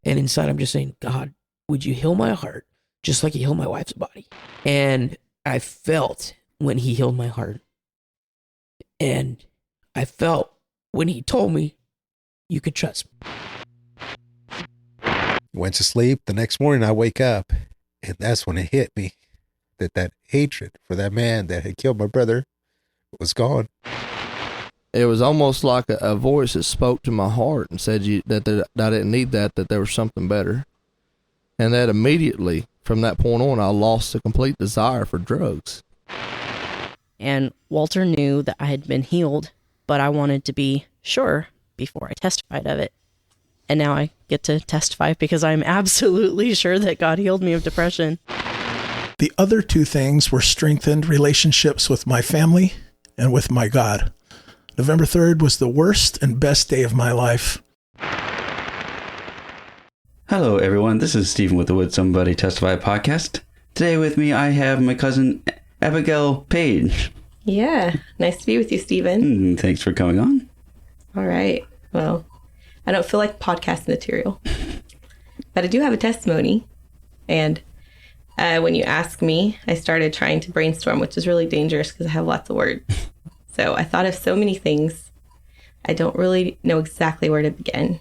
And inside, I'm just saying, God, would you heal my heart just like you healed my wife's body? And I felt when he healed my heart. And I felt when he told me, you could trust me. Went to sleep. The next morning I wake up, and that's when it hit me that hatred for that man that had killed my brother was gone. It was almost like a voice that spoke to my heart and said that I didn't need that there was something better. And that immediately, from that point on, I lost the complete desire for drugs. And Walter knew that I had been healed, but I wanted to be sure before I testified of it. And now I get to testify because I'm absolutely sure that God healed me of depression. The other two things were strengthened relationships with my family and with my God. November 3rd was the worst and best day of my life. Hello, everyone. This is Stephen with the Would Somebody Testify podcast. Today with me, I have my cousin, Abigail Page. Yeah. Nice to be with you, Stephen. Thanks for coming on. All right. Well, I don't feel like podcast material, but I do have a testimony. And when you asked me, I started trying to brainstorm, which is really dangerous because I have lots of words. So I thought of so many things. I don't really know exactly where to begin.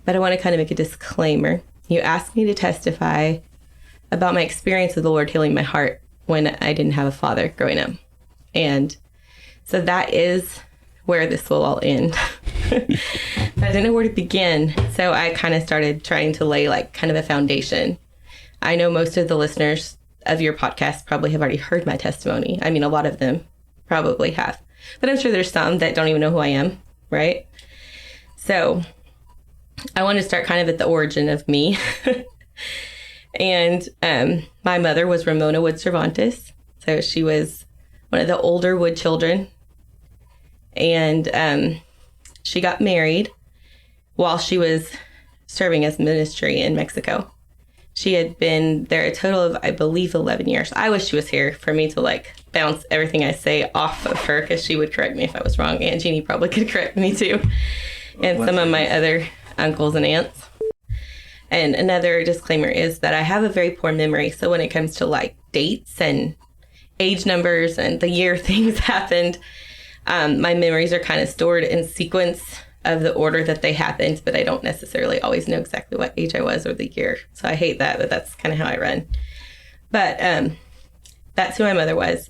But I want to kind of make a disclaimer. You asked me to testify about my experience with the Lord healing my heart when I didn't have a father growing up. And so that is where this will all end. I didn't know where to begin. So I kind of started trying to lay like kind of a foundation. I know most of the listeners of your podcast probably have already heard my testimony. I mean, a lot of them probably have. But I'm sure there's some that don't even know who I am, right? So I want to start kind of at the origin of me. And my mother was Ramona Wood Cervantes. So she was one of the older Wood children. And she got married while she was serving as ministry in Mexico. She had been there a total of, I believe, 11 years. I wish she was here for me to like bounce everything I say off of her because she would correct me if I was wrong. Aunt Jeannie probably could correct me too. And some of my other uncles and aunts. And another disclaimer is that I have a very poor memory. So when it comes to like dates and age numbers and the year things happened, my memories are kind of stored in sequence of the order that they happened, but I don't necessarily always know exactly what age I was or the year. So I hate that, but that's kind of how I run. But that's who my mother was.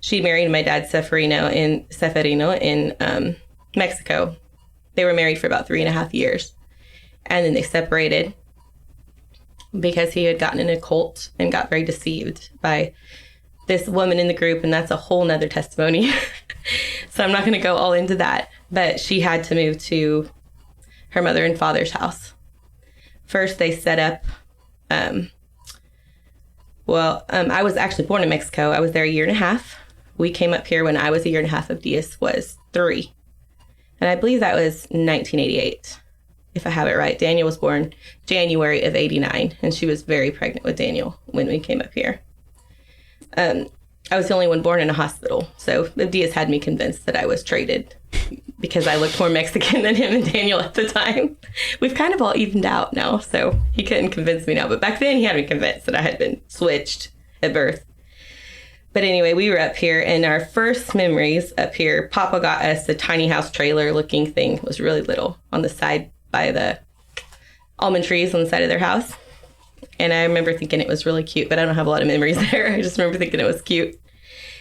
She married my dad, Seferino, in Mexico. They were married for about 3.5 years. And then they separated because he had gotten in a cult and got very deceived by this woman in the group. And that's a whole nother testimony. So I'm not going to go all into that. But she had to move to her mother and father's house. First, they set up, I was actually born in Mexico. I was there 1.5 years. We came up here when I was 1.5 years of Diaz was 3. And I believe that was 1988, if I have it right. Daniel was born January of 89, and she was very pregnant with Daniel when we came up here. I was the only one born in a hospital, so Diaz had me convinced that I was traded because I looked more Mexican than him and Daniel at the time. We've kind of all evened out now, so he couldn't convince me now. But back then, he had me convinced that I had been switched at birth. But anyway, we were up here, and our first memories up here, Papa got us a tiny house trailer looking thing. It was really little on the side by the almond trees on the side of their house. And I remember thinking it was really cute, but I don't have a lot of memories there. I just remember thinking it was cute.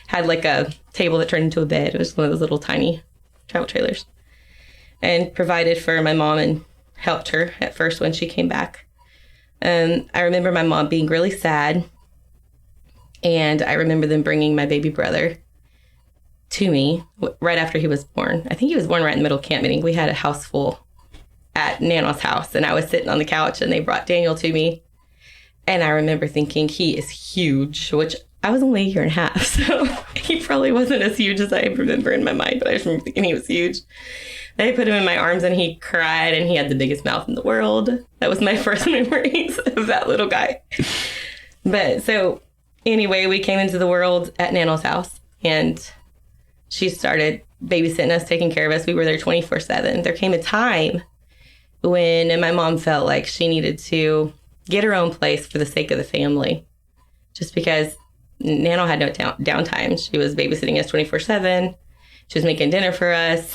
Had like a table that turned into a bed. It was one of those little tiny travel trailers. And provided for my mom and helped her at first when she came back. I remember my mom being really sad. And I remember them bringing my baby brother to me right after he was born. I think he was born right in the middle of camp meeting. We had a house full at Nana's house, and I was sitting on the couch, and they brought Daniel to me. And I remember thinking, he is huge, which I was only 1.5 years, so he probably wasn't as huge as I remember in my mind, but I just remember thinking he was huge. Then I put him in my arms, and he cried, and he had the biggest mouth in the world. That was my first memories of that little guy. But so anyway, we came into the world at Nana's house, and she started babysitting us, taking care of us. We were there 24/7. There came a time when my mom felt like she needed to get her own place for the sake of the family, just because Nano had no downtime. She was babysitting us 24/7. She was making dinner for us.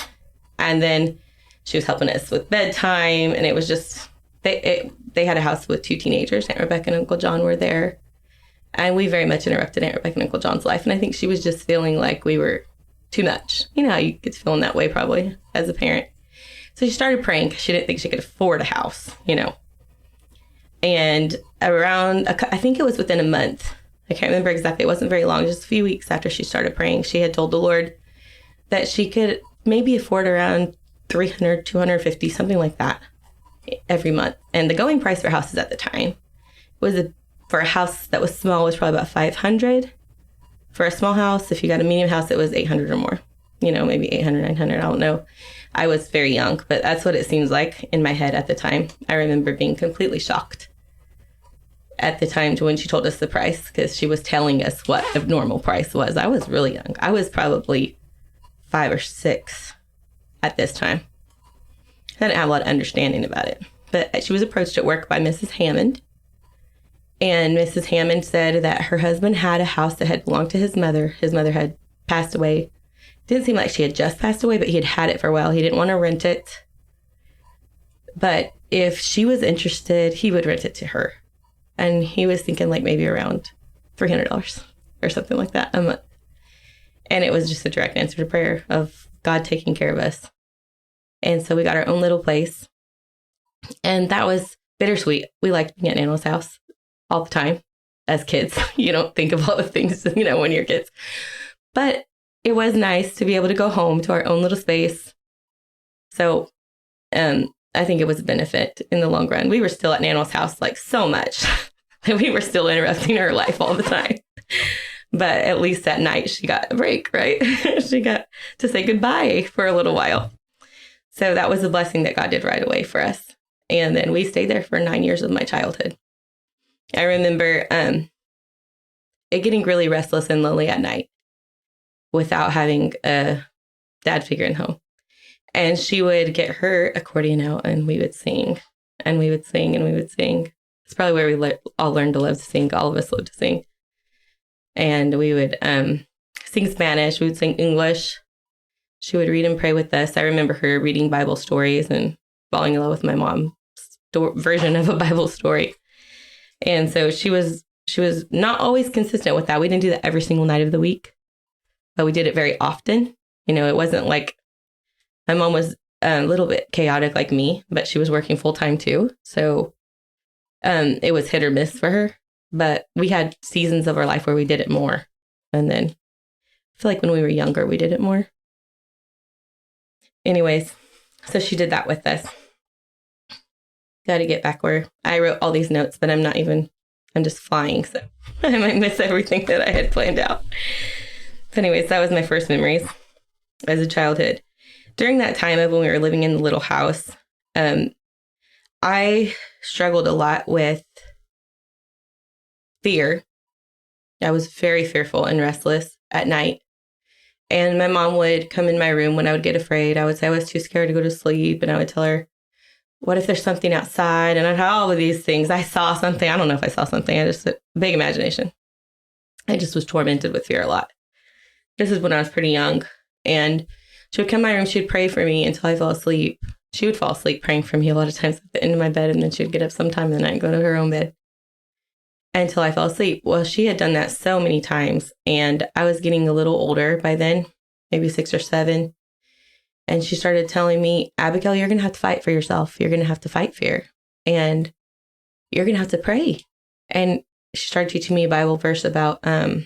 And then she was helping us with bedtime. And it was just, they had a house with 2 teenagers. Aunt Rebecca and Uncle John were there. And we very much interrupted Aunt Rebecca and Uncle John's life. And I think she was just feeling like we were too much. You know how you get feeling that way probably as a parent. So she started praying because she didn't think she could afford a house, you know. And around, I think it was within a month. I can't remember exactly. It wasn't very long. Just a few weeks after she started praying, she had told the Lord that she could maybe afford around $300, $250, something like that every month. And the going price for houses at the time was for a house that was small was probably about $500. For a small house, if you got a medium house, it was $800 or more. You know, maybe $800, $900. I don't know. I was very young, but that's what it seems like in my head at the time. I remember being completely shocked at the time to when she told us the price, because she was telling us what the normal price was. I was really young. I was probably 5 or 6 at this time. I didn't have a lot of understanding about it. But she was approached at work by Mrs. Hammond. And Mrs. Hammond said that her husband had a house that had belonged to his mother. His mother had passed away. Didn't seem like she had just passed away, but he had had it for a while. He didn't want to rent it. But if she was interested, he would rent it to her. And he was thinking like maybe around $300 or something like that a month. And it was just a direct answer to prayer of God taking care of us. And so we got our own little place. And that was bittersweet. We liked being at Nano's house all the time as kids. You don't think of all the things, you know, when you're kids. But it was nice to be able to go home to our own little space. So I think it was a benefit in the long run. We were still at Nano's house like so much that we were still interrupting her life all the time. But at least at night she got a break, right? She got to say goodbye for a little while. So that was a blessing that God did right away for us. And then we stayed there for 9 years of my childhood. I remember it getting really restless and lonely at night without having a dad figure in home. And she would get her accordion out and we would sing and we would sing and we would sing. It's probably where we all learned to love to sing. All of us loved to sing. And we would sing Spanish. We would sing English. She would read and pray with us. I remember her reading Bible stories and falling in love with my mom's version of a Bible story. And so she was not always consistent with that. We didn't do that every single night of the week, but we did it very often. You know, it wasn't like my mom was a little bit chaotic like me, but she was working full time too. So it was hit or miss for her. But we had seasons of our life where we did it more. And then I feel like when we were younger, we did it more. Anyways, so she did that with us. Got to get back where I wrote all these notes, but I'm just flying. So I might miss everything that I had planned out. But anyways, that was my first memories as a childhood. During that time of when we were living in the little house, I struggled a lot with fear. I was very fearful and restless at night. And my mom would come in my room when I would get afraid. I would say I was too scared to go to sleep. And I would tell her, what if there's something outside? And I'd have all of these things. I saw something. I don't know if I saw something. I just, big imagination. I just was tormented with fear a lot. This is when I was pretty young. And she would come in my room. She would pray for me until I fell asleep. She would fall asleep praying for me a lot of times at the end of my bed. And then she would get up sometime in the night and go to her own bed until I fell asleep. Well, she had done that so many times. And I was getting a little older by then, maybe 6 or 7. And she started telling me, Abigail, you're going to have to fight for yourself. You're going to have to fight fear. And you're going to have to pray. And she started teaching me a Bible verse about, I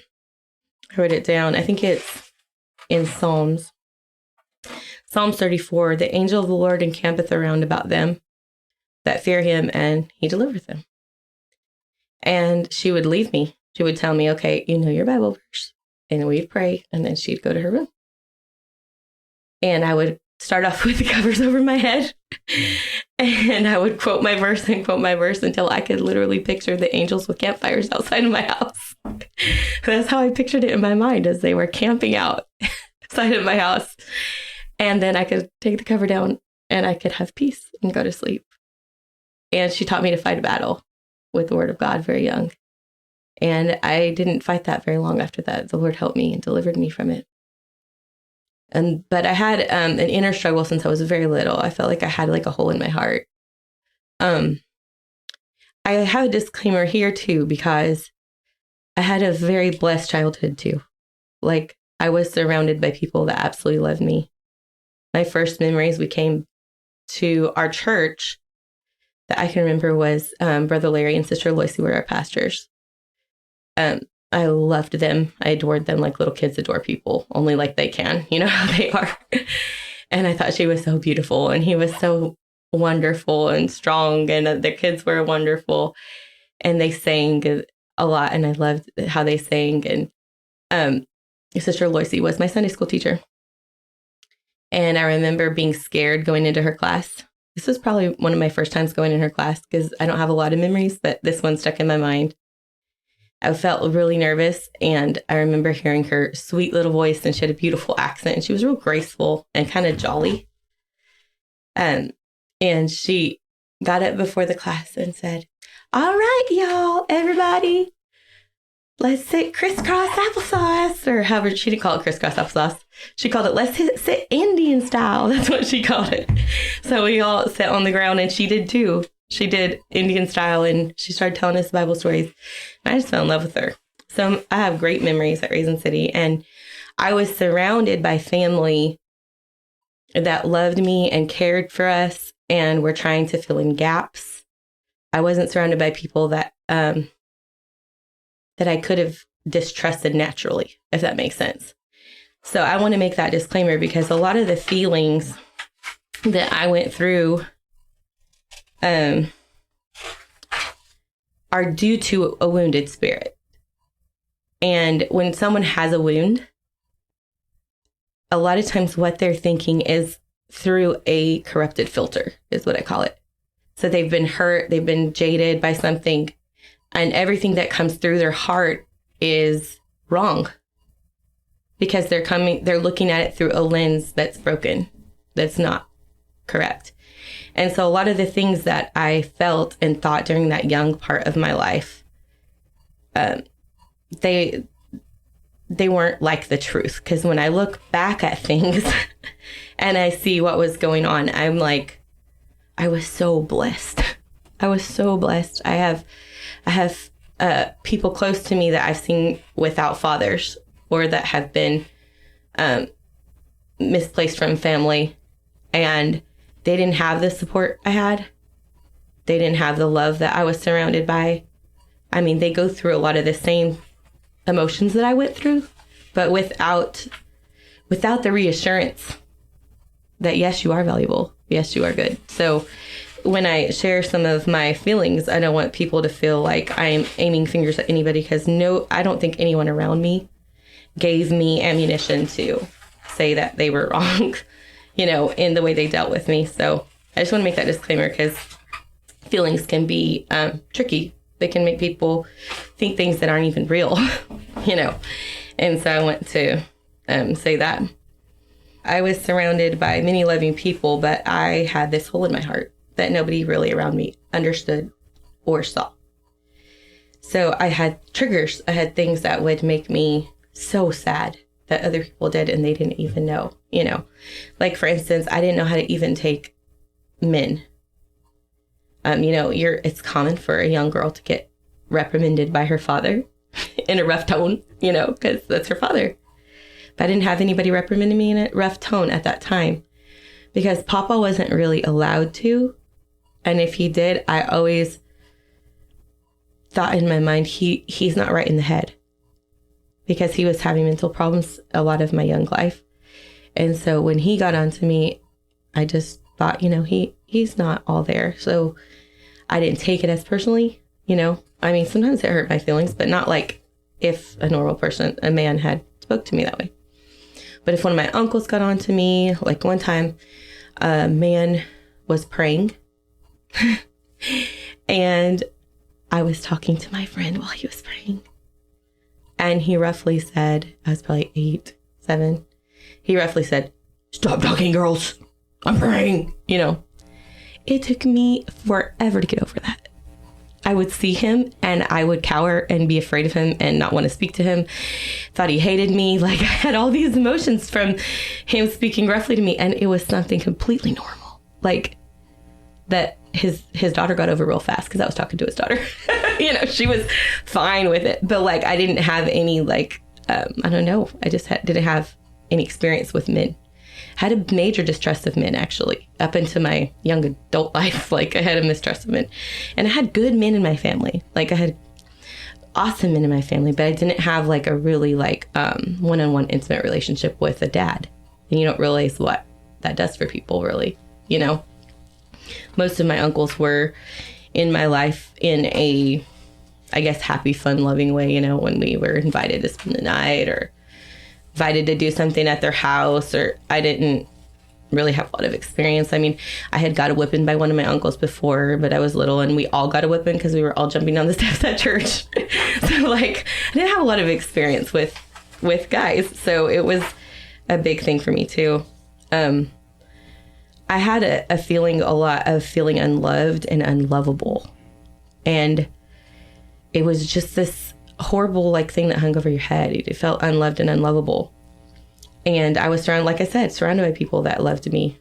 wrote it down. I think it's in Psalms 34. The angel of the Lord encampeth around about them that fear him, and he delivereth them. And she would leave me. She would tell me, okay, you know your Bible verse. And we'd pray. And then she'd go to her room. And I would start off with the covers over my head. And I would quote my verse until I could literally picture the angels with campfires outside of my house. That's how I pictured it in my mind, as they were camping out outside of my house. And then I could take the cover down and I could have peace and go to sleep. And she taught me to fight a battle with the word of God very young. And I didn't fight that very long after that. The Lord helped me and delivered me from it. But I had an inner struggle since I was very little. I felt like I had like a hole in my heart. I have a disclaimer here too, because I had a very blessed childhood too. Like, I was surrounded by people that absolutely loved me. My first memories, we came to our church that I can remember was Brother Larry and Sister Loisy were our pastors. I loved them. I adored them like little kids adore people, only like they can, you know how they are. And I thought she was so beautiful, and he was so wonderful and strong, and their kids were wonderful, and they sang a lot, and I loved how they sang. And Sister Loisy was my Sunday school teacher. And I remember being scared going into her class. This was probably one of my first times going in her class, because I don't have a lot of memories, but this one stuck in my mind. I felt really nervous, and I remember hearing her sweet little voice, and she had a beautiful accent, and she was real graceful and kind of jolly. And she got up before the class and said, "All right, y'all, everybody, let's sit crisscross applesauce," or however. She didn't call it crisscross applesauce. She called it let's sit Indian style. That's what she called it. So we all sat on the ground, and she did too. She did Indian style, and she started telling us Bible stories. And I just fell in love with her. So I have great memories at Raisin City, and I was surrounded by family that loved me and cared for us and were trying to fill in gaps. I wasn't surrounded by people that I could have distrusted naturally, if that makes sense. So I want to make that disclaimer, because a lot of the feelings that I went through are due to a wounded spirit. And when someone has a wound, a lot of times what they're thinking is through a corrupted filter, is what I call it. So they've been hurt, they've been jaded by something, and everything that comes through their heart is wrong, because they're looking at it through a lens that's broken, that's not correct. And so a lot of the things that I felt and thought during that young part of my life, they weren't like the truth. Because when I look back at things and I see what was going on, I'm like, I was so blessed. I was so blessed. I have people close to me that I've seen without fathers, or that have been misplaced from family, and they didn't have the support I had. They didn't have the love that I was surrounded by. I mean, they go through a lot of the same emotions that I went through, but without the reassurance that, yes, you are valuable. Yes, you are good. So when I share some of my feelings, I don't want people to feel like I am aiming fingers at anybody, because I don't think anyone around me gave me ammunition to say that they were wrong, in the way they dealt with me. So I just want to make that disclaimer, because feelings can be tricky. They can make people think things that aren't even real, And so I want to say that. I was surrounded by many loving people, but I had this hole in my heart that nobody really around me understood or saw. So I had triggers. I had things that would make me so sad that other people did, and they didn't even know, Like, for instance, I didn't know how to even take men. It's common for a young girl to get reprimanded by her father in a rough tone, because that's her father. But I didn't have anybody reprimanding me in a rough tone at that time, because Papa wasn't really allowed to. And if he did, I always thought in my mind, he's not right in the head, because he was having mental problems a lot of my young life. And so when he got onto me, I just thought, he's not all there. So I didn't take it as personally, I mean, sometimes it hurt my feelings, but not like if a normal person, a man, had spoke to me that way. But if one of my uncles got on to me, like one time, a man was praying and I was talking to my friend while he was praying. And he roughly said, I was probably 8, 7. He roughly said, "Stop talking, girls. I'm praying," It took me forever to get over that. I would see him and I would cower and be afraid of him and not want to speak to him. Thought he hated me. Like, I had all these emotions from him speaking roughly to me, and it was something completely normal. Like, that his daughter got over real fast because I was talking to his daughter. You know, she was fine with it. But, like, I didn't have any, like, I don't know. I just didn't have any experience with men. Had a major distrust of men, actually, up into my young adult life. Like, I had a mistrust of men. And I had good men in my family. Like, I had awesome men in my family, but I didn't have, like, a really, like, one-on-one intimate relationship with a dad. And you don't realize what that does for people, really, you know? Most of my uncles were in my life in a, I guess, happy, fun, loving way, you know, when we were invited to spend the night or invited to do something at their house, or I didn't really have a lot of experience. I mean, I had got a whipping by one of my uncles before, but I was little and we all got a whipping because we were all jumping on the steps at church. So, like, I didn't have a lot of experience with guys. So it was a big thing for me too. I had a feeling, a lot of feeling unloved and unlovable. And it was just this horrible, like, thing that hung over your head. It felt unloved and unlovable. And I was surrounded, like I said, surrounded by people that loved me.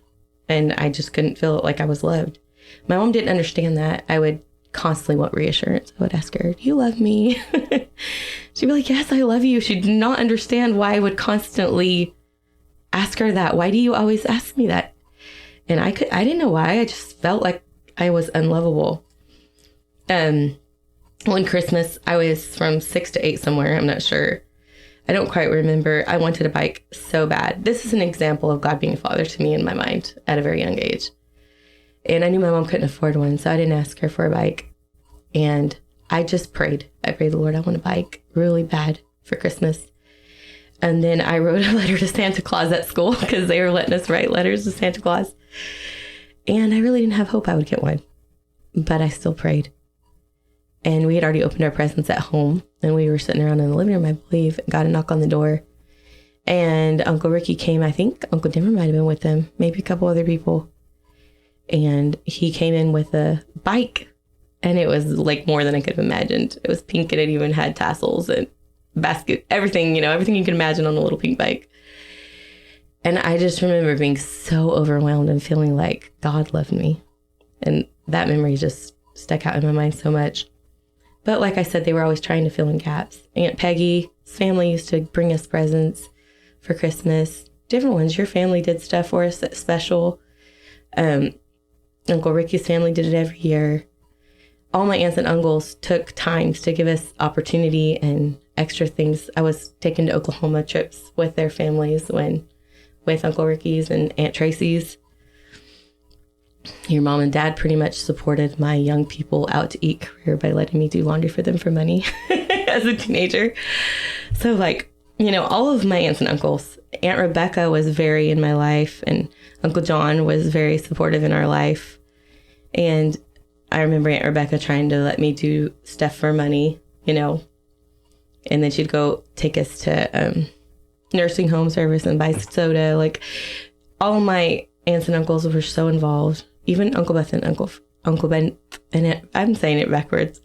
And I just couldn't feel like I was loved. My mom didn't understand that. I would constantly want reassurance. I would ask her, "Do you love me?" She'd be like, "Yes, I love you." She did not understand why I would constantly ask her that. "Why do you always ask me that?" And I didn't know why. I just felt like I was unlovable. One Christmas, I was from 6 to 8 somewhere. I'm not sure. I don't quite remember. I wanted a bike so bad. This is an example of God being a father to me in my mind at a very young age. And I knew my mom couldn't afford one, so I didn't ask her for a bike. And I just prayed. I prayed, "Lord, I want a bike really bad for Christmas." And then I wrote a letter to Santa Claus at school because they were letting us write letters to Santa Claus. And I really didn't have hope I would get one, but I still prayed. And we had already opened our presents at home, and we were sitting around in the living room, I believe, got a knock on the door. And Uncle Ricky came. I think Uncle Dimmer might have been with him, maybe a couple other people. And he came in with a bike, and it was like more than I could have imagined. It was pink, and it even had tassels and basket, everything, you know, everything you can imagine on a little pink bike. And I just remember being so overwhelmed and feeling like God loved me. And that memory just stuck out in my mind so much. But like I said, they were always trying to fill in gaps. Aunt Peggy's family used to bring us presents for Christmas. Different ones. Your family did stuff for us that's special. Uncle Ricky's family did it every year. All my aunts and uncles took times to give us opportunity and extra things. I was taken to Oklahoma trips with their families with Uncle Ricky's and Aunt Tracy's. Your mom and dad pretty much supported my young people out to eat career by letting me do laundry for them for money as a teenager. So, like, you know, all of my aunts and uncles. Aunt Rebecca was very in my life, and Uncle John was very supportive in our life. And I remember Aunt Rebecca trying to let me do stuff for money, you know, and then she'd go take us to nursing home service and buy soda. Like, all my aunts and uncles were so involved. Even Uncle Beth and Uncle Ben, and I'm saying it backwards.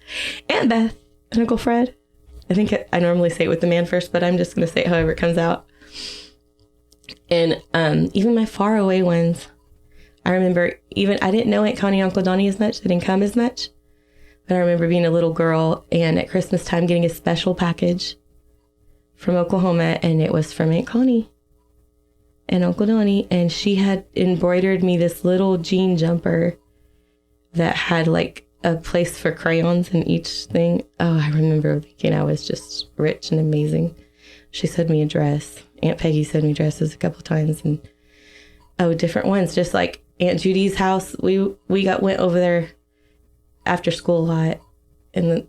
Aunt Beth and Uncle Fred. I think I normally say it with the man first, but I'm just going to say it however it comes out. And even my far away ones, I remember I didn't know Aunt Connie and Uncle Donnie as much. They didn't come as much. But I remember being a little girl and at Christmas time getting a special package from Oklahoma, and it was from Aunt Connie and Uncle Donnie, and she had embroidered me this little jean jumper that had like a place for crayons in each thing. Oh, I remember thinking I was just rich and amazing. She sewed me a dress. Aunt Peggy sewed me dresses a couple of times, and different ones. Just like Aunt Judy's house, we went over there after school a lot, and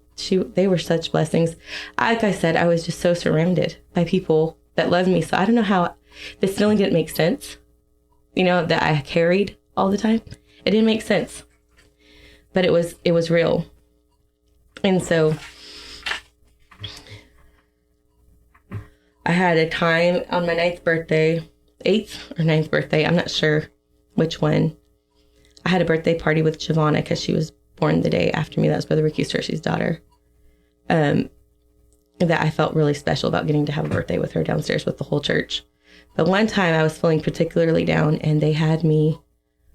they were such blessings. Like I said, I was just so surrounded by people that loved me. So I don't know how this feeling didn't make sense, you know, that I carried all the time. It didn't make sense, but it was real. And so I had a time on my 8th or 9th birthday, I'm not sure which one. I had a birthday party with Giovanna because she was born the day after me. That was Brother Ricky Searcy's daughter. That I felt really special about getting to have a birthday with her downstairs with the whole church. But one time I was feeling particularly down, and they had me,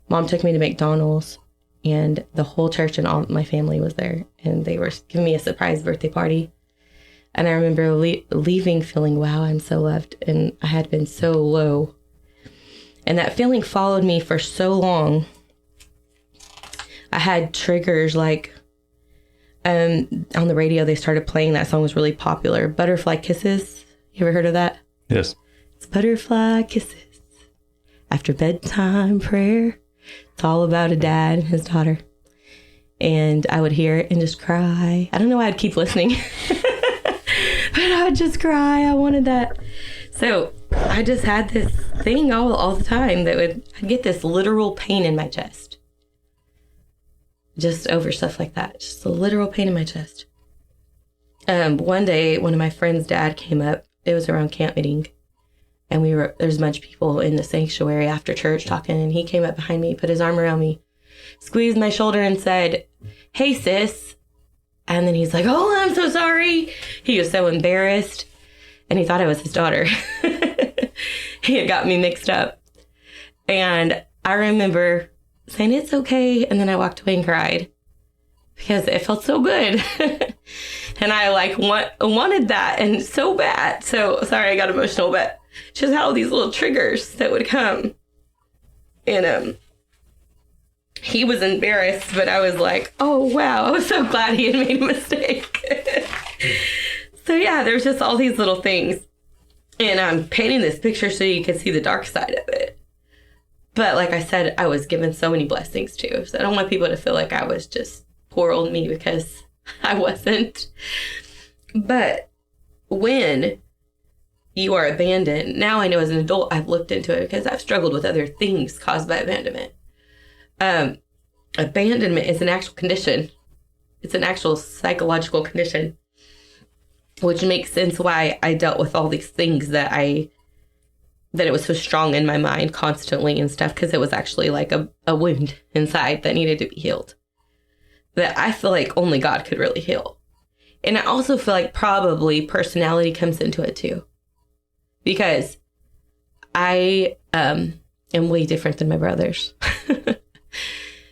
Mom took me to McDonald's, and the whole church and all my family was there, and they were giving me a surprise birthday party. And I remember leaving feeling, wow, I'm so loved. And I had been so low. And that feeling followed me for so long. I had triggers like, on the radio, they started playing that song, was really popular, Butterfly Kisses. You ever heard of that? Yes. It's butterfly kisses after bedtime prayer. It's all about a dad and his daughter. And I would hear it and just cry. I don't know why I'd keep listening. But I would just cry. I wanted that. So I just had this thing all the time that I'd get this literal pain in my chest. Just over stuff like that. Just a literal pain in my chest. One day, one of my friend's dad came up. It was around camp meeting. And there's a bunch of people in the sanctuary after church talking. And he came up behind me, put his arm around me, squeezed my shoulder and said, "Hey, sis." And then he's like, "Oh, I'm so sorry." He was so embarrassed. And he thought I was his daughter. He had got me mixed up. And I remember saying, "It's okay." And then I walked away and cried because it felt so good. And I wanted that and so bad. So sorry, I got emotional, but just how these little triggers that would come. And he was embarrassed, but I was like, oh, wow, I was so glad he had made a mistake. So yeah, there's just all these little things. And I'm painting this picture so you can see the dark side of it. But like I said, I was given so many blessings too. So I don't want people to feel like I was just poor old me, because I wasn't. But when you are abandoned, now I know as an adult, I've looked into it because I've struggled with other things caused by abandonment. Abandonment is an actual condition. It's an actual psychological condition, which makes sense why I dealt with all these things that it was so strong in my mind constantly and stuff, because it was actually like a wound inside that needed to be healed, that I feel like only God could really heal. And I also feel like probably personality comes into it too, because I am way different than my brothers.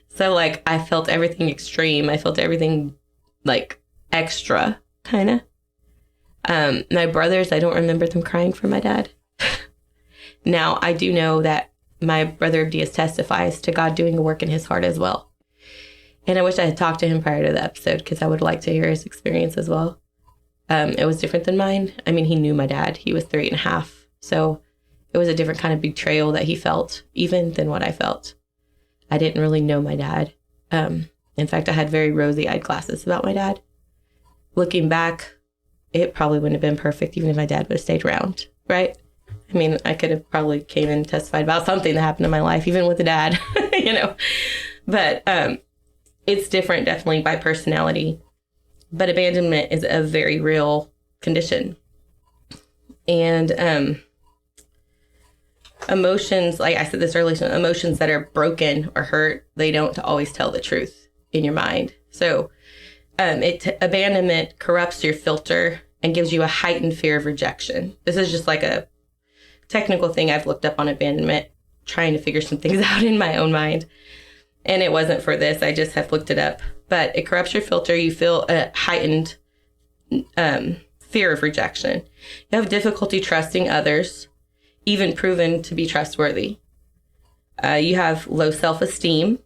So like I felt everything extreme. I felt everything like extra kind of. My brothers, I don't remember them crying for my dad. Now, I do know that my brother Diaz testifies to God doing a work in his heart as well. And I wish I had talked to him prior to the episode, because I would like to hear his experience as well. It was different than mine. I mean, he knew my dad. He was 3.5. So it was a different kind of betrayal that he felt, even than what I felt. I didn't really know my dad. In fact, I had very rosy-eyed glasses about my dad. Looking back, it probably wouldn't have been perfect even if my dad would have stayed around, right? I mean, I could have probably came and testified about something that happened in my life, even with a dad, you know. But it's different, definitely, by personality. But abandonment is a very real condition. And emotions, like I said this earlier, emotions that are broken or hurt, they don't always tell the truth in your mind. So abandonment corrupts your filter and gives you a heightened fear of rejection. This is just like a technical thing I've looked up on abandonment, trying to figure some things out in my own mind. And it wasn't for this. I just have looked it up. But it corrupts your filter. You feel a heightened fear of rejection. You have difficulty trusting others, even proven to be trustworthy. You have low self-esteem,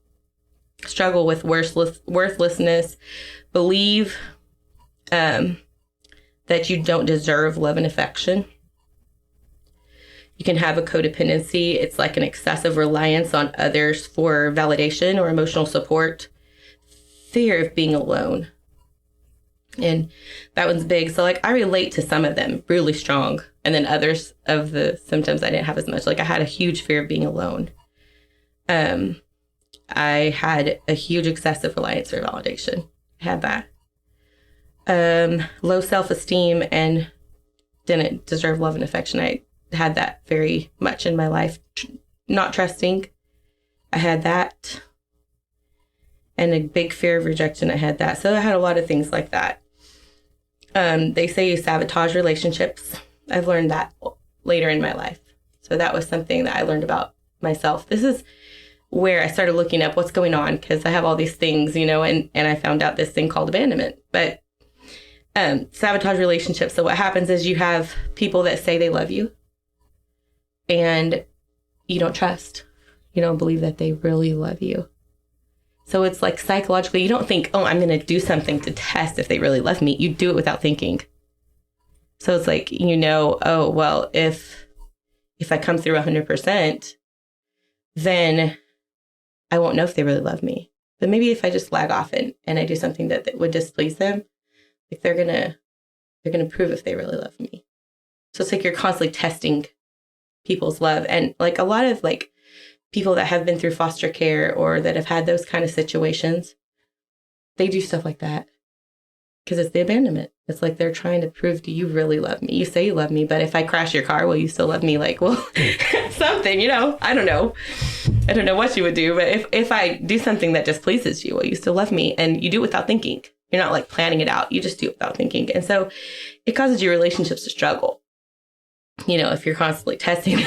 struggle with worthlessness, believe that you don't deserve love and affection. You can have a codependency. It's like an excessive reliance on others for validation or emotional support. Fear of being alone. And that one's big. So like I relate to some of them really strong. And then others of the symptoms I didn't have as much. Like I had a huge fear of being alone. I had a huge excessive reliance for validation. I had that. Low self-esteem and didn't deserve love and affection. I had that very much in my life. Not trusting. I had that. and a big fear of rejection. I had that. So I had a lot of things like that. They say you sabotage relationships. I've learned that later in my life. So that was something that I learned about myself. This is where I started looking up what's going on, because I have all these things, you know, and I found out this thing called abandonment. But sabotage relationships. So what happens is you have people that say they love you and you don't trust. You don't believe that they really love you. So it's like psychologically, you don't think, oh, I'm going to do something to test if they really love me. You do it without thinking. So it's like, you know, oh, well, if I come through 100%, then I won't know if they really love me. But maybe if I just lag off and I do something that would displease them, like they're gonna prove if they really love me. So it's like you're constantly testing people's love. And like a lot of like people that have been through foster care or that have had those kind of situations, they do stuff like that because it's the abandonment. It's like they're trying to prove, do you really love me? You say you love me, but if I crash your car, will you still love me? Like, well, something, you know, I don't know. I don't know what you would do, but if I do something that displeases you, will you still love me? And you do it without thinking. You're not like planning it out. You just do it without thinking. And so it causes your relationships to struggle, you know, if you're constantly testing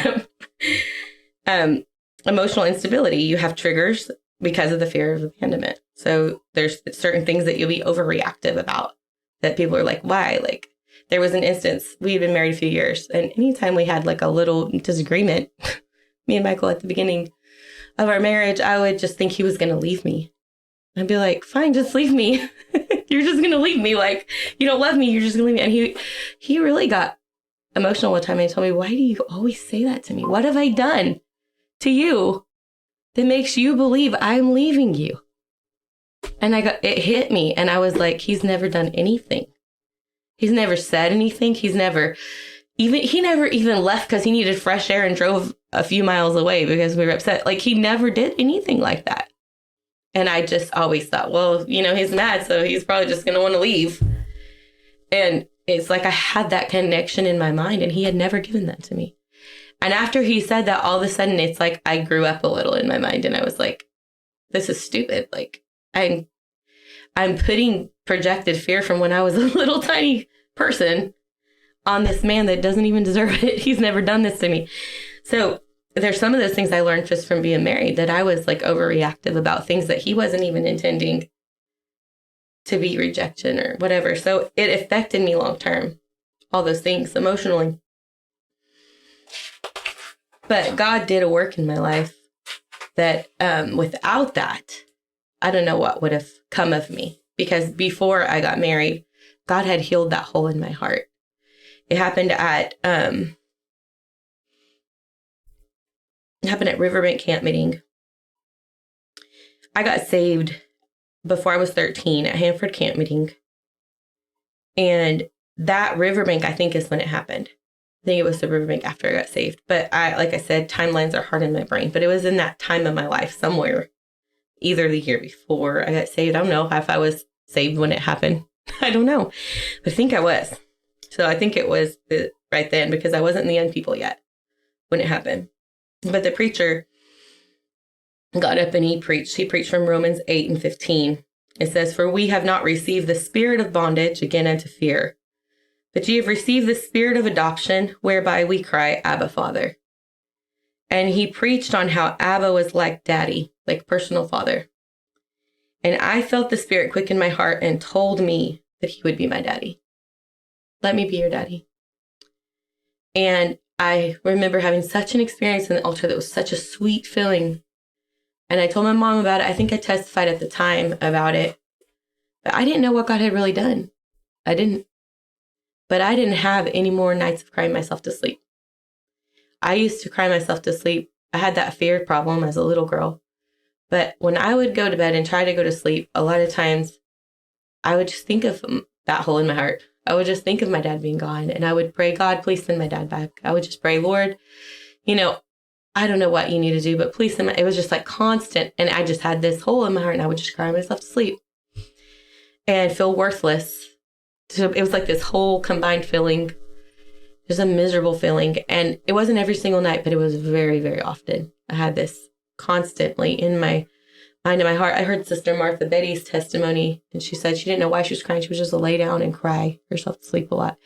them. Emotional instability, you have triggers because of the fear of abandonment. So there's certain things that you'll be overreactive about that people are like, why? Like there was an instance, we had been married a few years, and anytime we had like a little disagreement, me and Michael at the beginning of our marriage, I would just think he was going to leave me. I'd be like, fine, just leave me. You're just going to leave me. Like, you don't love me. You're just going to leave me. And he really got emotional one time and he told me, why do you always say that to me? What have I done to you that makes you believe I'm leaving you? And it hit me. And I was like, he's never done anything. He's never said anything. He never even left because he needed fresh air and drove a few miles away because we were upset. Like he never did anything like that. And I just always thought, well, you know, he's mad, so he's probably just going to want to leave. And it's like I had that connection in my mind, and he had never given that to me. And after he said that, all of a sudden, it's like I grew up a little in my mind, and I was like, this is stupid. Like, I'm putting projected fear from when I was a little tiny person on this man that doesn't even deserve it. He's never done this to me. So there's some of those things I learned just from being married, that I was like overreactive about things that he wasn't even intending to be rejection or whatever. So it affected me long term, all those things emotionally. But God did a work in my life that without that, I don't know what would have come of me, because before I got married, God had healed that hole in my heart. It happened at Riverbank camp meeting. I got saved before I was 13 at Hanford camp meeting. And that Riverbank, I think, is when it happened. I think it was the Riverbank after I got saved. But like I said, timelines are hard in my brain. But it was in that time of my life somewhere, either the year before I got saved. I don't know if I was saved when it happened. I don't know. But I think I was. So I think it was right then, because I wasn't in the young people yet when it happened. But the preacher got up and he preached. He preached from Romans 8:15. It says, "For we have not received the spirit of bondage again unto fear, but ye have received the spirit of adoption, whereby we cry, Abba, Father." And he preached on how Abba was like daddy, like personal father. And I felt the spirit quicken my heart and told me that he would be my daddy. Let me be your daddy. And I remember having such an experience in the altar that was such a sweet feeling. And I told my mom about it. I think I testified at the time about it. But I didn't know what God had really done. I didn't. But I didn't have any more nights of crying myself to sleep. I used to cry myself to sleep. I had that fear problem as a little girl. But when I would go to bed and try to go to sleep, a lot of times I would just think of that hole in my heart. I would just think of my dad being gone, and I would pray, God, please send my dad back. I would just pray, Lord, you know, I don't know what you need to do, but please send it was just like constant. And I just had this hole in my heart, and I would just cry myself to sleep and feel worthless. So it was like this whole combined feeling, just a miserable feeling. And it wasn't every single night, but it was very, very often. I had this constantly in my I know my heart. I heard Sister Martha Betty's testimony, and she said she didn't know why she was crying. She was just lay down and cry herself to sleep a lot.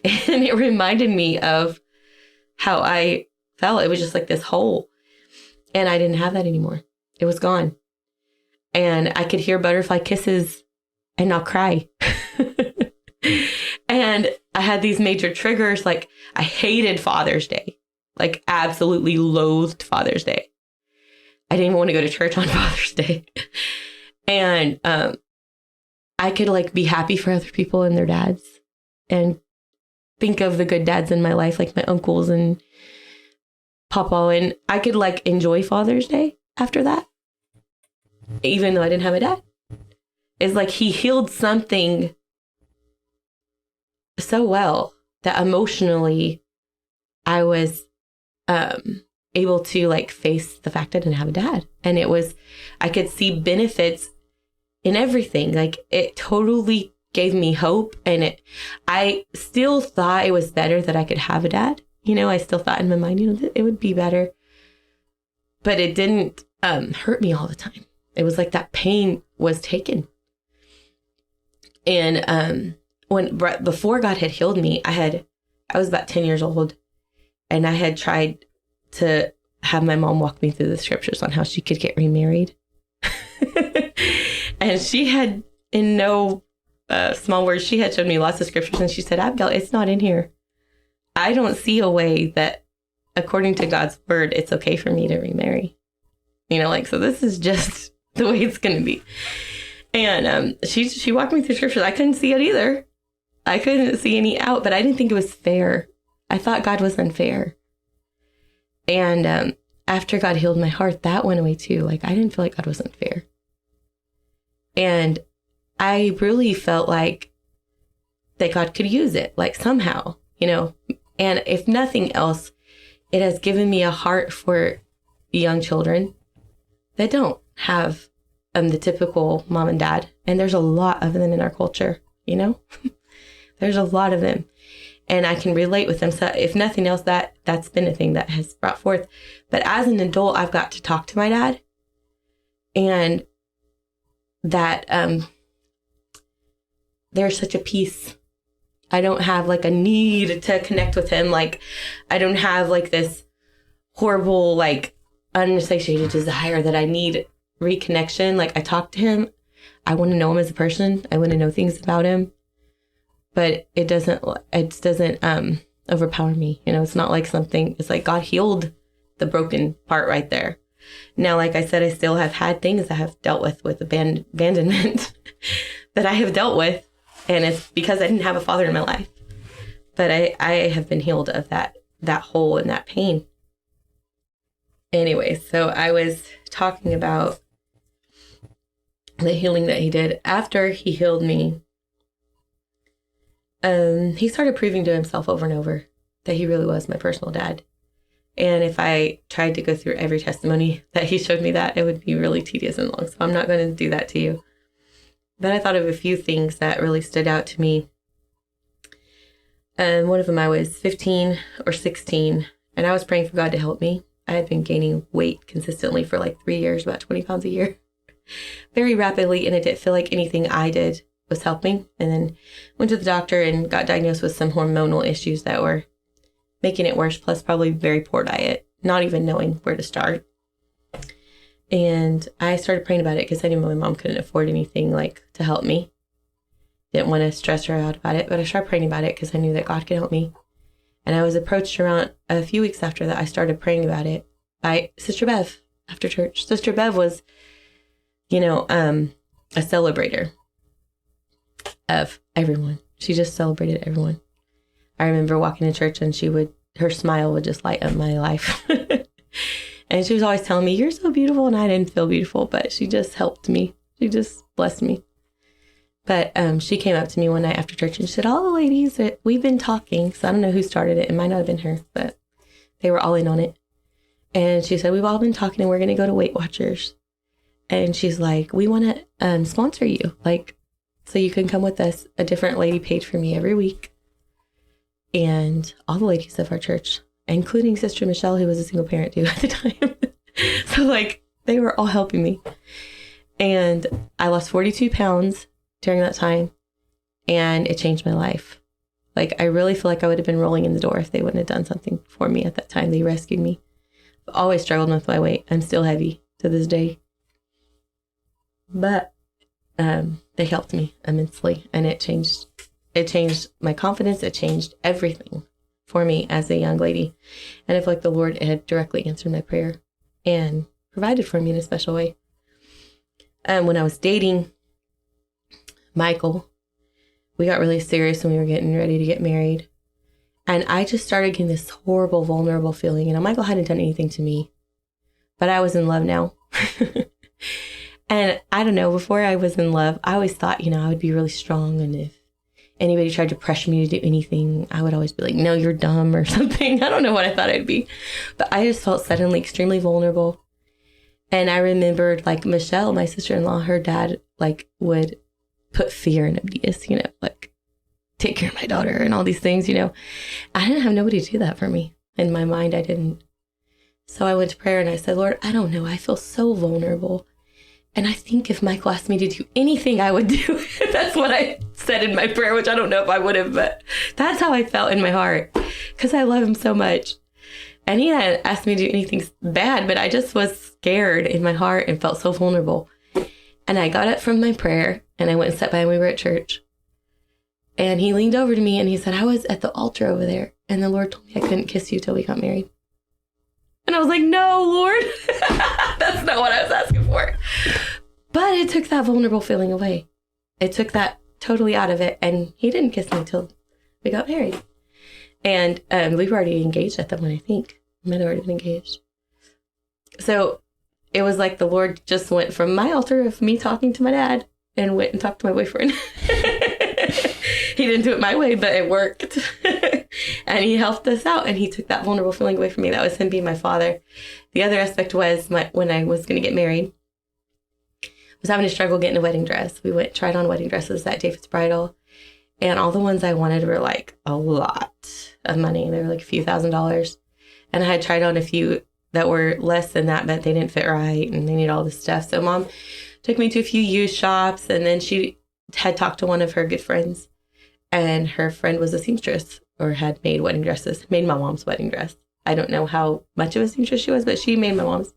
And it reminded me of how I felt. It was just like this hole. And I didn't have that anymore. It was gone. And I could hear butterfly kisses and not cry. And I had these major triggers. Like, I hated Father's Day. Like, absolutely loathed Father's Day. I didn't even want to go to church on Father's Day. And I could like be happy for other people and their dads and think of the good dads in my life, like my uncles and Papa. And I could like enjoy Father's Day after that, even though I didn't have a dad. It's like he healed something so well that emotionally I was able to like face the fact I didn't have a dad. And it was, I could see benefits in everything. Like, it totally gave me hope. And I still thought it was better that I could have a dad. You know, I still thought in my mind, you know, it would be better. But it didn't hurt me all the time. It was like that pain was taken. And before God had healed me, I was about 10 years old, and I had tried to have my mom walk me through the scriptures on how she could get remarried. And she had, in no small words, she had shown me lots of scriptures, and she said, Abigail, it's not in here. I don't see a way that, according to God's word, it's okay for me to remarry. You know, like, so this is just the way it's going to be. And she walked me through scriptures. I couldn't see it either. I couldn't see any out, but I didn't think it was fair. I thought God was unfair. And after God healed my heart, that went away too. Like, I didn't feel like God was unfair. And I really felt like that God could use it, like somehow, you know. And if nothing else, it has given me a heart for young children that don't have the typical mom and dad. And there's a lot of them in our culture, you know. There's a lot of them. And I can relate with them. So if nothing else, that's been a thing that has brought forth. But as an adult, I've got to talk to my dad. And that there's such a peace. I don't have like a need to connect with him. Like, I don't have like this horrible, like, unsatiated desire that I need reconnection. Like, I talk to him. I want to know him as a person. I want to know things about him. But it doesn't overpower me. You know, it's not like something, it's like God healed the broken part right there. Now, like I said, I still have had things I have dealt with abandonment that I have dealt with. And it's because I didn't have a father in my life. But I have been healed of that hole and that pain. Anyway, so I was talking about the healing that he did. After he healed me, he started proving to himself over and over that he really was my personal dad. And if I tried to go through every testimony that he showed me that, it would be really tedious and long. So I'm not going to do that to you. But I thought of a few things that really stood out to me. And one of them, I was 15 or 16, and I was praying for God to help me. I had been gaining weight consistently for like 3 years, about 20 pounds a year, very rapidly. And it didn't feel like anything I did was helping. And then went to the doctor and got diagnosed with some hormonal issues that were making it worse, plus probably very poor diet, not even knowing where to start. And I started praying about it because I knew my mom couldn't afford anything like to help me. Didn't want to stress her out about it, but I started praying about it because I knew that God could help me. And I was approached around a few weeks after that. I started praying about it by Sister Bev after church. Sister Bev was, you know, a celebrator of everyone. She just celebrated everyone. I remember walking to church and her smile would just light up my life. And she was always telling me, you're so beautiful. And I didn't feel beautiful, but she just helped me. She just blessed me. But she came up to me one night after church and she said, all the ladies, we've been talking. So I don't know who started it. It might not have been her, but they were all in on it. And she said, we've all been talking and we're going to go to Weight Watchers. And she's like, we want to sponsor you. Like, so you can come with us. A different lady paid for me every week. And all the ladies of our church, including Sister Michelle, who was a single parent too at the time. So like, they were all helping me. And I lost 42 pounds during that time, and it changed my life. Like, I really feel like I would have been rolling in the door if they wouldn't have done something for me at that time. They rescued me. I've always struggled with my weight. I'm still heavy to this day. But they helped me immensely, and it changed my confidence. It changed everything for me as a young lady. And I feel like the Lord had directly answered my prayer and provided for me in a special way. When I was dating Michael, we got really serious when we were getting ready to get married. And I just started getting this horrible, vulnerable feeling. And Michael hadn't done anything to me, but I was in love now. And I don't know, before I was in love, I always thought, I would be really strong. And if anybody tried to pressure me to do anything, I would always be like, no, you're dumb or something. I don't know what I thought I'd be. But I just felt suddenly extremely vulnerable. And I remembered, like, Michelle, my sister-in-law, her dad, like, would put fear in Abdias, like, take care of my daughter and all these things, I didn't have nobody to do that for me. In my mind, I didn't. So I went to prayer and I said, Lord, I don't know. I feel so vulnerable. And I think if Michael asked me to do anything, I would do it. That's what I said in my prayer, which I don't know if I would have, but that's how I felt in my heart, because I love him so much. And he hadn't asked me to do anything bad, but I just was scared in my heart and felt so vulnerable. And I got up from my prayer and I went and sat by him. We were at church. And he leaned over to me and he said, I was at the altar over there, and the Lord told me I couldn't kiss you till we got married. And I was like, no, Lord, that's not what I was asking for. But it took that vulnerable feeling away. It took that totally out of it. And he didn't kiss me till we got married. And we were already engaged at that point, I think. We might have already been engaged. So it was like the Lord just went from my altar of me talking to my dad and went and talked to my boyfriend. He didn't do it my way, but it worked. And he helped us out, and he took that vulnerable feeling away from me. That was him being my father. The other aspect was when I was going to get married, I was having to struggle getting a wedding dress. We tried on wedding dresses at David's Bridal, and all the ones I wanted were like a lot of money. They were like a few $1,000s. And I had tried on a few that were less than that, but they didn't fit right, and they needed all this stuff. So Mom took me to a few used shops, and then she had talked to one of her good friends, and her friend was a seamstress, or had made wedding dresses, made my mom's wedding dress. I don't know how much of a seamstress she was, but she made my mom's.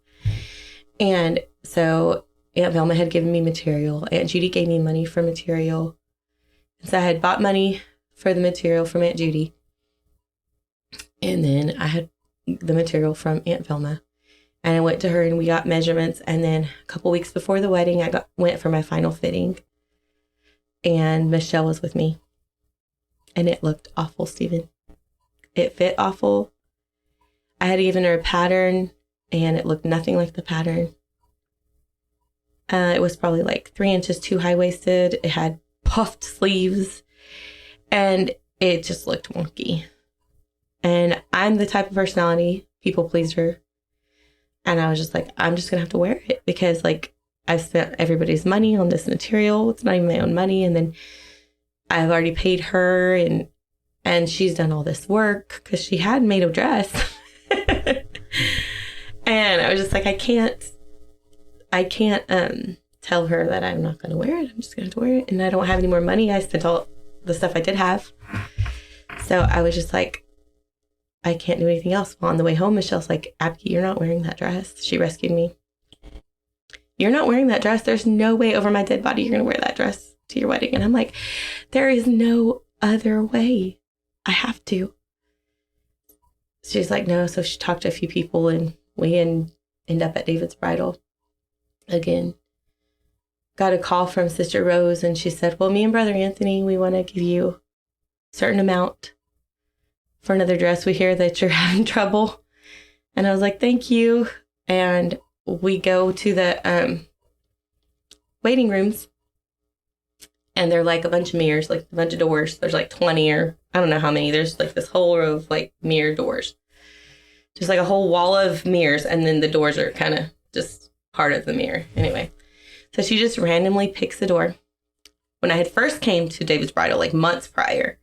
And so Aunt Velma had given me material. Aunt Judy gave me money for material. And so I had bought money for the material from Aunt Judy. And then I had the material from Aunt Velma. And I went to her and we got measurements. And then a couple weeks before the wedding, I went for my final fitting. And Michelle was with me. And it looked awful, Stephen. It fit awful. I had given her a pattern, and it looked nothing like the pattern. It was probably like 3 inches too high-waisted. It had puffed sleeves, and it just looked wonky. And I'm the type of personality, people pleaser. And I was just like, I'm just going to have to wear it because, like, I've spent everybody's money on this material. It's not even my own money. And then I've already paid her, and she's done all this work because she had made a dress. And I was just like, I can't tell her that I'm not going to wear it. I'm just going to wear it. And I don't have any more money. I spent all the stuff I did have. So I was just like, I can't do anything else. Well, on the way home, Michelle's like, Abby, you're not wearing that dress. She rescued me. You're not wearing that dress. There's no way over my dead body you're going to wear that dress to your wedding. And I'm like, there is no other way. I have to. She's like, no. So she talked to a few people, and we end up at David's Bridal again. Got a call from Sister Rose, and she said, well, me and Brother Anthony, we want to give you a certain amount for another dress. We hear that you're having trouble. And I was like, thank you. And we go to the waiting rooms, and they're like a bunch of mirrors, like a bunch of doors. There's like 20 or I don't know how many. There's like this whole row of like mirror doors. Just like a whole wall of mirrors, and then the doors are kind of just part of the mirror. Anyway, so she just randomly picks the door. When I had first came to David's Bridal, like months prior,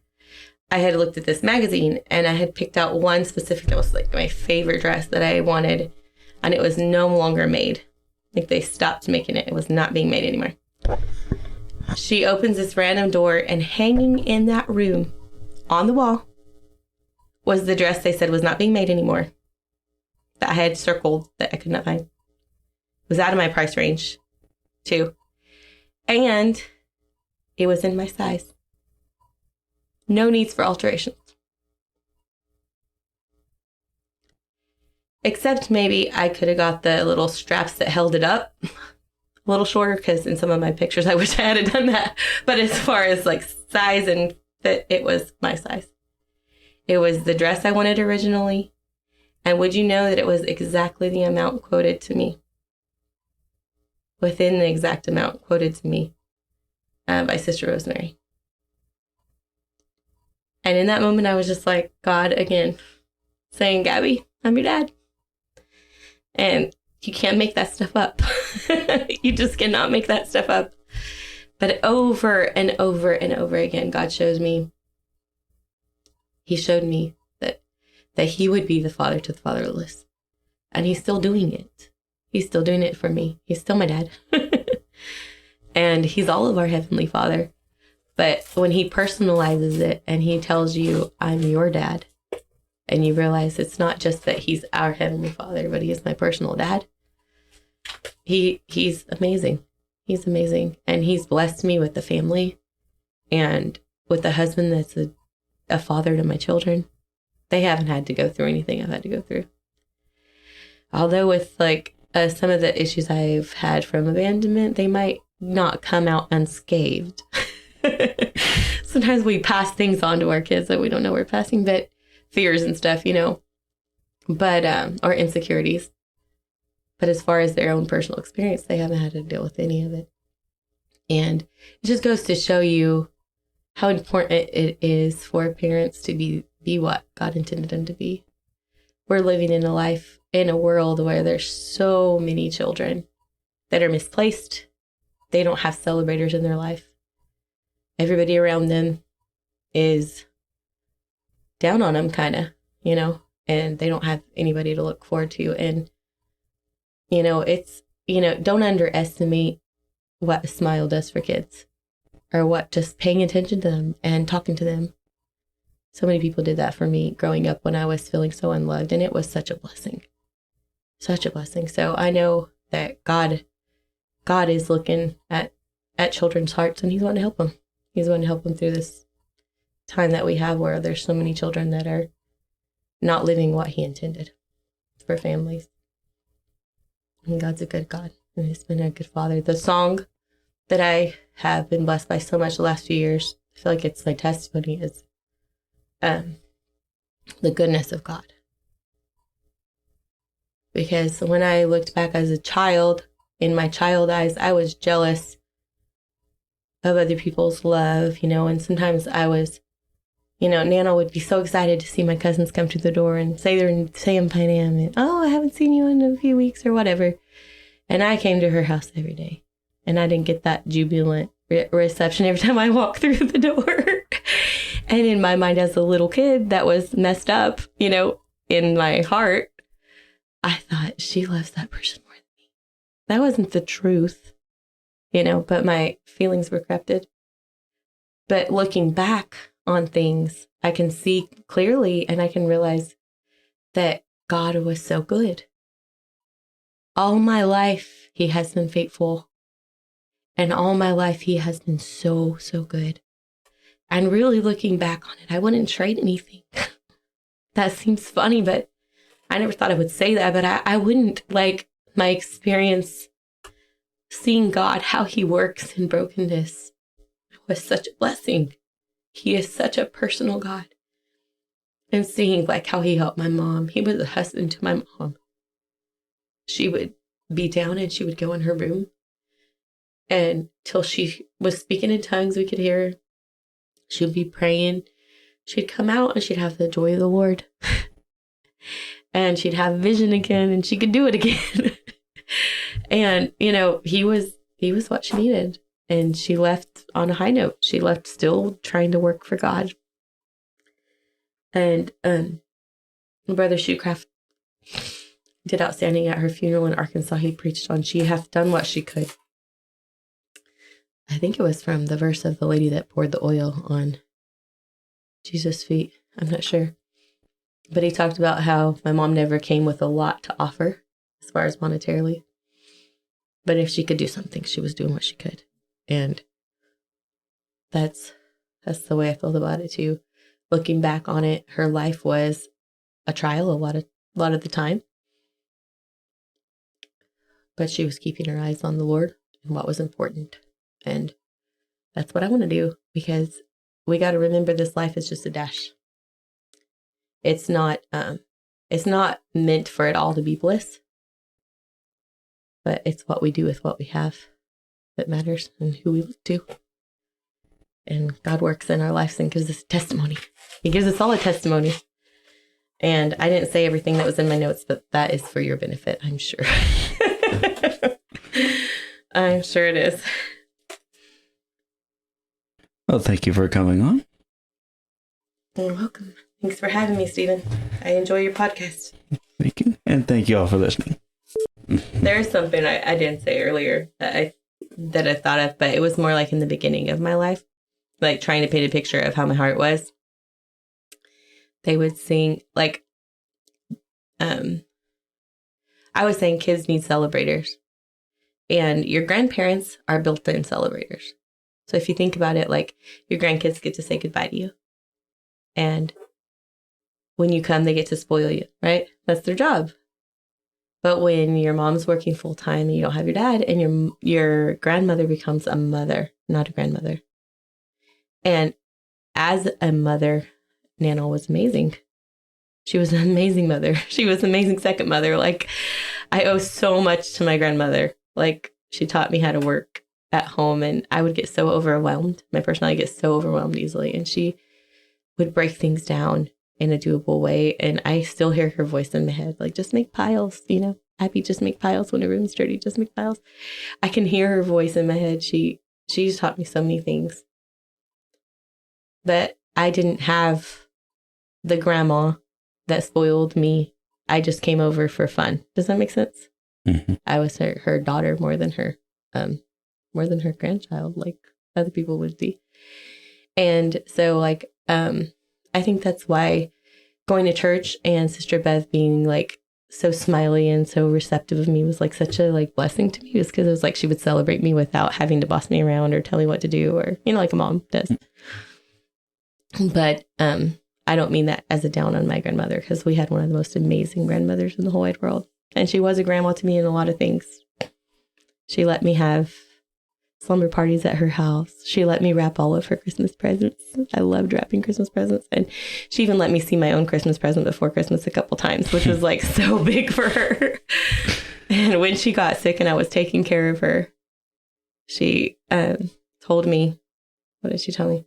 I had looked at this magazine, and I had picked out one specific that was like my favorite dress that I wanted, and it was no longer made. Like they stopped making it. It was not being made anymore. She opens this random door, and hanging in that room on the wall was the dress they said was not being made anymore that I had circled that I could not find. It was out of my price range too. And it was in my size. No needs for alterations. Except maybe I could have got the little straps that held it up a little shorter, because in some of my pictures I wish I had done that. But as far as like size and fit, it was my size. It was the dress I wanted originally. And would you know that it was exactly the amount quoted to me? Within the exact amount quoted to me by Sister Rosemary. And in that moment, I was just like, God, again, saying, Gabby, I'm your dad. And you can't make that stuff up. You just cannot make that stuff up. But over and over and over again, God shows me. He showed me that he would be the father to the fatherless. And he's still doing it. He's still doing it for me. He's still my dad. And he's all of our Heavenly Father. But when he personalizes it and he tells you, I'm your dad, and you realize it's not just that he's our Heavenly Father, but he is my personal dad. He's amazing. He's amazing. And he's blessed me with the family and with a husband that's a father to my children. They haven't had to go through anything I've had to go through. Although with like some of the issues I've had from abandonment, they might not come out unscathed. Sometimes we pass things on to our kids that we don't know we're passing, but fears and stuff, you know, but or insecurities. But as far as their own personal experience, they haven't had to deal with any of it. And it just goes to show you how important it is for parents to be what God intended them to be. We're living in a world where there's so many children that are misplaced. They don't have celebrators in their life. Everybody around them is down on them, kind of, you know, and they don't have anybody to look forward to. And, you know, it's, you know, don't underestimate what a smile does for kids, or what just paying attention to them and talking to them. So many people did that for me growing up when I was feeling so unloved, and it was such a blessing. Such a blessing. So I know that God is looking at children's hearts, and he's wanting to help them. He's wanting to help them through this time that we have where there's so many children that are not living what he intended for families. And God's a good God, and he's been a good father. The song that I have been blessed by so much the last few years, I feel like it's my testimony, is the goodness of God. Because when I looked back as a child, in my child eyes, I was jealous of other people's love, you know, and sometimes I was, you know, Nana would be so excited to see my cousins come to the door and say my name, and, oh, I haven't seen you in a few weeks or whatever. And I came to her house every day, and I didn't get that jubilant reception every time I walked through the door. And in my mind as a little kid that was messed up, you know, in my heart, I thought, she loves that person more than me. That wasn't the truth, you know, but my feelings were corrupted. But looking back on things, I can see clearly, and I can realize that God was so good. All my life, he has been faithful. And all my life, he has been so, so good. And really looking back on it, I wouldn't trade anything. That seems funny, but I never thought I would say that, but I wouldn't. Like, my experience seeing God, how he works in brokenness, was such a blessing. He is such a personal God. And seeing like how he helped my mom. He was a husband to my mom. She would be down and she would go in her room. And till she was speaking in tongues, we could hear her. She'd be praying. She'd come out and she'd have the joy of the Lord. And she'd have vision again, and she could do it again. And, you know, he was what she needed. And she left on a high note. She left still trying to work for God. And Brother Shoecraft, did outstanding at her funeral in Arkansas. He preached on she hath done what she could. I think it was from the verse of the lady that poured the oil on Jesus' feet. I'm not sure. But he talked about how my mom never came with a lot to offer as far as monetarily. But if she could do something, she was doing what she could. And that's the way I feel about it too. Looking back on it, her life was a trial a lot of the time. But she was keeping her eyes on the Lord and what was important. And that's what I want to do, because we got to remember this life is just a dash. It's not meant for it all to be bliss, but it's what we do with what we have that matters, and who we look to. And God works in our lives and gives us a testimony. He gives us all a testimony. And I didn't say everything that was in my notes, but that is for your benefit, I'm sure. I'm sure it is. Well, thank you for coming on. You're welcome. Thanks for having me, Stephen. I enjoy your podcast. Thank you. And thank you all for listening. There's something I didn't say earlier that I thought of, but it was more like in the beginning of my life, like trying to paint a picture of how my heart was. They would sing, like, I was saying kids need celebrators. And your grandparents are built-in celebrators. So if you think about it, like, your grandkids get to say goodbye to you. And when you come, they get to spoil you, right? That's their job. But when your mom's working full-time and you don't have your dad, and your grandmother becomes a mother, not a grandmother. And as a mother, Nana was amazing. She was an amazing mother. She was an amazing second mother. Like, I owe so much to my grandmother. Like, she taught me how to work at home, and I would get so overwhelmed. My personality gets so overwhelmed easily, and she would break things down in a doable way. And I still hear her voice in my head, like, just make piles, Abby, just make piles when a room's dirty, just make piles. I can hear her voice in my head. She's taught me so many things. But I didn't have the grandma that spoiled me. I just came over for fun. Does that make sense? Mm-hmm. I was her daughter more than her grandchild, like other people would be. And so, like, I think that's why going to church and Sister Beth being like so smiley and so receptive of me was like such a like blessing to me, was because it was like she would celebrate me without having to boss me around or tell me what to do, or like a mom does. But I don't mean that as a down on my grandmother, because we had one of the most amazing grandmothers in the whole wide world. And she was a grandma to me in a lot of things. She let me have slumber parties at her house. She let me wrap all of her Christmas presents. I loved wrapping Christmas presents. And she even let me see my own Christmas present before Christmas a couple times, which was like so big for her. And when she got sick and I was taking care of her, she told me, what did she tell me?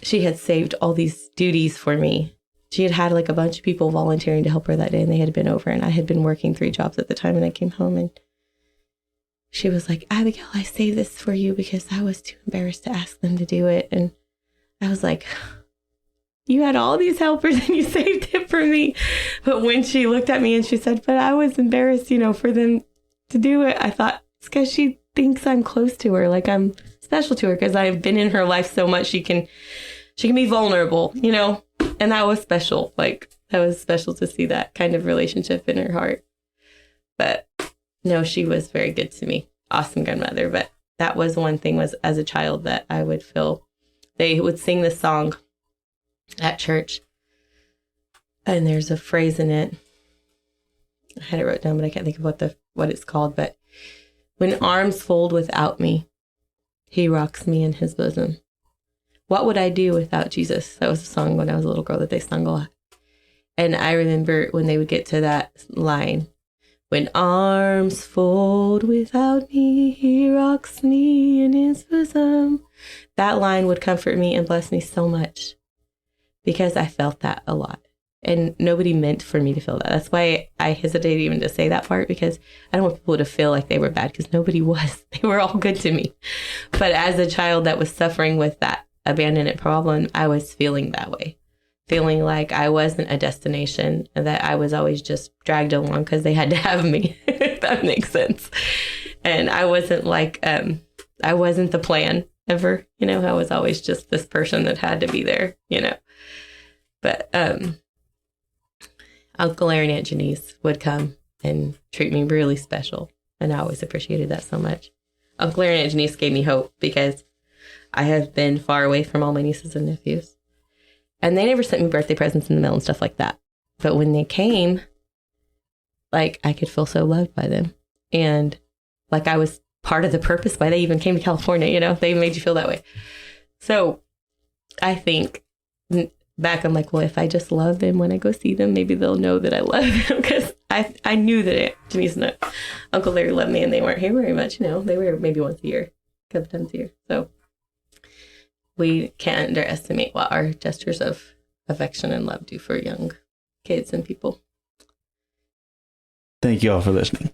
She had saved all these duties for me. She had like a bunch of people volunteering to help her that day, and they had been over, and I had been working 3 jobs at the time, and I came home, and she was like, Abigail, I saved this for you because I was too embarrassed to ask them to do it. And I was like, you had all these helpers and you saved it for me. But when she looked at me and she said, but I was embarrassed, for them to do it, I thought it's because she thinks I'm close to her, like I'm special to her, because I've been in her life so much. She can be vulnerable, and that was special. Like, that was special to see that kind of relationship in her heart. But no, she was very good to me. Awesome grandmother. But that was one thing, was as a child that I would feel, they would sing this song at church. And there's a phrase in it. I had it wrote down, but I can't think of what it's called. But when arms fold without me, he rocks me in his bosom. What would I do without Jesus? That was a song when I was a little girl that they sung a lot. And I remember when they would get to that line, when arms fold without me, he rocks me in his bosom. That line would comfort me and bless me so much, because I felt that a lot. And nobody meant for me to feel that. That's why I hesitate even to say that part, because I don't want people to feel like they were bad, because nobody was. They were all good to me. But as a child that was suffering with that abandonment problem, I was feeling that way. feeling like I wasn't a destination and that I was always just dragged along because they had to have me, if that makes sense. And I wasn't like, I wasn't the plan ever, you know, I was always just this person that had to be there, you know. But Uncle Larry and Aunt Janice would come and treat me really special. And I always appreciated that so much. Uncle Larry and Aunt Janice gave me hope because I have been far away from all my nieces and nephews. And they never sent me birthday presents in the mail and stuff like that. But when they came, like, I could feel so loved by them. And like I was part of the purpose why they even came to California, you know, they made you feel that way. So I think back, I'm like, well, if I just love them when I go see them, maybe they'll know that I love them, because I knew that Aunt Janice and Uncle Larry loved me, and they weren't here very much, you know, they were maybe once a year, a couple times a year. So we can't underestimate what our gestures of affection and love do for young kids and people. Thank you all for listening.